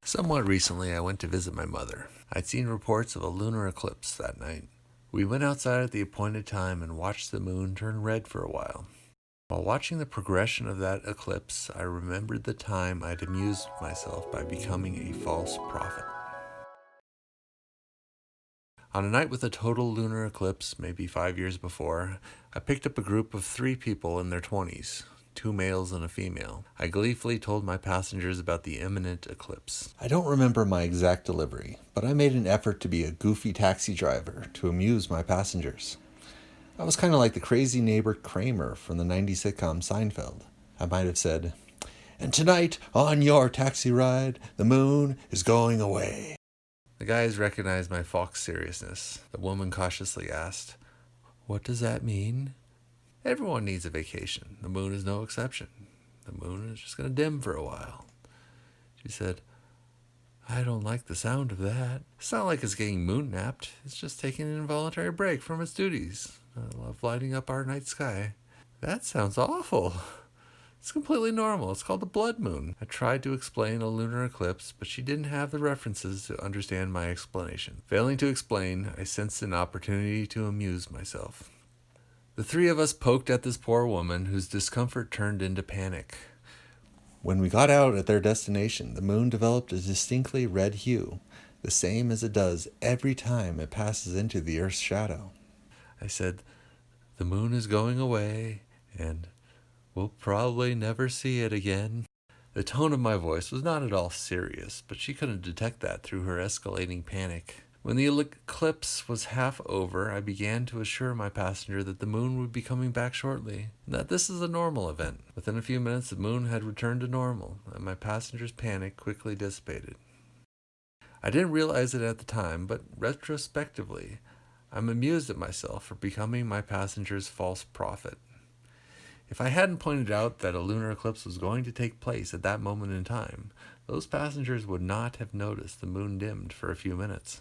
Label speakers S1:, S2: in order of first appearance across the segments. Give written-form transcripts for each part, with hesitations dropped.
S1: Somewhat recently, I went to visit my mother. I'd seen reports of a lunar eclipse that night. We went outside at the appointed time and watched the moon turn red for a while. While watching the progression of that eclipse, I remembered the time I'd amused myself by becoming a false prophet. On a night with a total lunar eclipse, maybe 5 years before, I picked up a group of 3 people in their 20s, 2 males and a female. I gleefully told my passengers about the imminent eclipse. I don't remember my exact delivery, but I made an effort to be a goofy taxi driver to amuse my passengers. I was kind of like the crazy neighbor Kramer from the 90s sitcom Seinfeld. I might have said, "And tonight, on your taxi ride, the moon is going away." The guys recognized my false seriousness. The woman cautiously asked, "What does that mean?" Everyone needs a vacation. The moon is no exception. The moon is just going to dim for a while. She said, "I don't like the sound of that. It's not like it's getting moon napped. It's just taking an involuntary break from its duties. I love lighting up our night sky." "That sounds awful." "It's completely normal. It's called a blood moon." I tried to explain a lunar eclipse, but she didn't have the references to understand my explanation. Failing to explain, I sensed an opportunity to amuse myself. The 3 of us poked at this poor woman, whose discomfort turned into panic. When we got out at their destination, the moon developed a distinctly red hue, the same as it does every time it passes into the Earth's shadow. I said, "The moon is going away, and we'll probably never see it again." The tone of my voice was not at all serious, but she couldn't detect that through her escalating panic. When the eclipse was half over, I began to assure my passenger that the moon would be coming back shortly, and that this is a normal event. Within a few minutes, the moon had returned to normal, and my passenger's panic quickly dissipated. I didn't realize it at the time, but retrospectively, I'm amused at myself for becoming my passenger's false prophet. If I hadn't pointed out that a lunar eclipse was going to take place at that moment in time, those passengers would not have noticed the moon dimmed for a few minutes.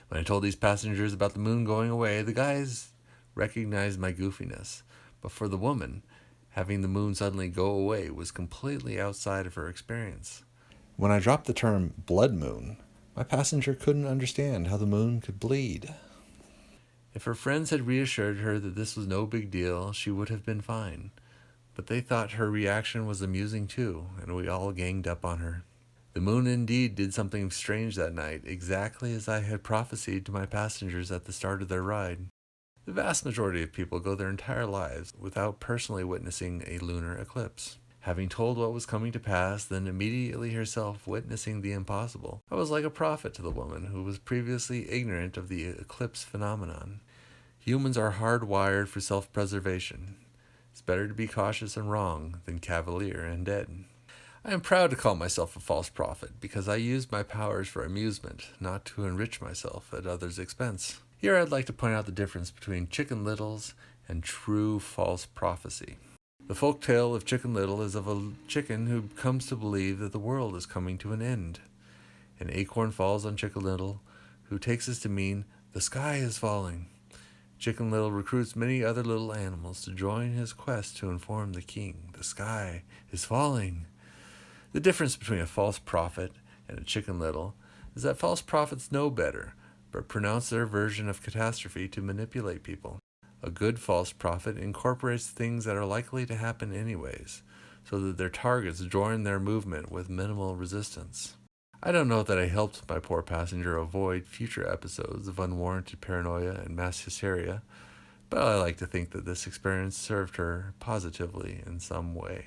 S1: When I told these passengers about the moon going away, the guys recognized my goofiness, but for the woman, having the moon suddenly go away was completely outside of her experience. When I dropped the term blood moon, my passenger couldn't understand how the moon could bleed. If her friends had reassured her that this was no big deal, she would have been fine. But they thought her reaction was amusing too, and we all ganged up on her. The moon indeed did something strange that night, exactly as I had prophesied to my passengers at the start of their ride. The vast majority of people go their entire lives without personally witnessing a lunar eclipse. Having told what was coming to pass, then immediately herself witnessing the impossible, I was like a prophet to the woman who was previously ignorant of the eclipse phenomenon. Humans are hardwired for self-preservation. It's better to be cautious and wrong than cavalier and dead. I am proud to call myself a false prophet because I used my powers for amusement, not to enrich myself at others' expense. Here I'd like to point out the difference between Chicken Littles and true false prophecy. The folk tale of Chicken Little is of a chicken who comes to believe that the world is coming to an end. An acorn falls on Chicken Little, who takes this to mean the sky is falling. Chicken Little recruits many other little animals to join his quest to inform the king the sky is falling. The difference between a false prophet and a Chicken Little is that false prophets know better, but pronounce their version of catastrophe to manipulate people. A good false prophet incorporates things that are likely to happen anyways, so that their targets join their movement with minimal resistance. I don't know that I helped my poor passenger avoid future episodes of unwarranted paranoia and mass hysteria, but I like to think that this experience served her positively in some way.